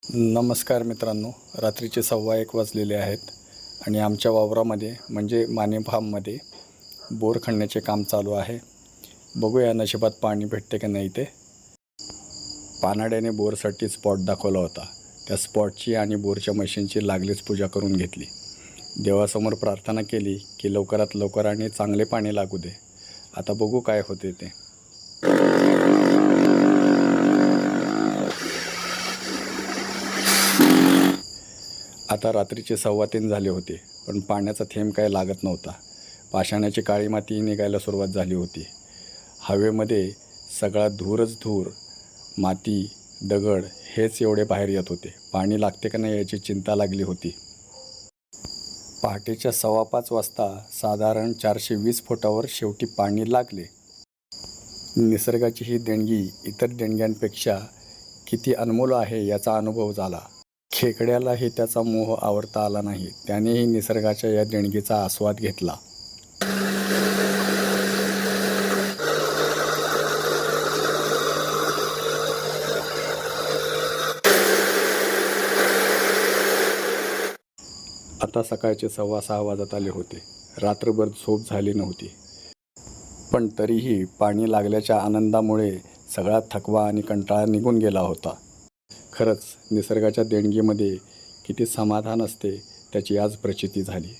नमस्कार मित्रांनो, रात्रीचे 1:15 वाजलेले आहेत आणि आमच्या वावरामध्ये म्हणजे माने फार्ममध्ये बोर खणण्याचे काम चालू आहे। बघूया नशिबात पाणी भेटते का नाही ते। पानाड्याने बोरसाठी स्पॉट दाखवला होता। त्या स्पॉटची आणि बोरच्या मशीनची लागलीच पूजा करून घेतली। देवासमोर प्रार्थना केली की लवकरात लवकर आणि चांगले पाणी लागू दे। आता बघू काय होते ते। आता रात्रीचे 3:15 झाले होते, पण पाण्याचा थेंब काय लागत नव्हता। पाषाणाची काळी माती निघायला सुरुवात झाली होती। हवेमध्ये सगळा धूरच धूर, माती, दगड हेच एवढे बाहेर येत होते। पाणी लागते का नाही याची चिंता लागली होती। पहाटेच्या 5:15 वाजता साधारण 420 फुटावर शेवटी पाणी लागले। निसर्गाची ही देणगी इतर देणग्यांपेक्षा किती अनमोल आहे याचा अनुभव झाला। खेकड्यालाही त्याचा मोह आवरता आला नाही। त्यानेही निसर्गाच्या या देणगीचा आस्वाद घेतला। आता सकाळचे 6:15 वाजत आले होते। रात्रभर झोप झाली नव्हती, पण तरीही पाणी लागल्याच्या आनंदामुळे सगळा थकवा आणि कंटाळा निघून गेला होता। खरंच निसर्गाच्या देणगीमध्ये किती समाधान असते त्याची आज प्रचिती झाली।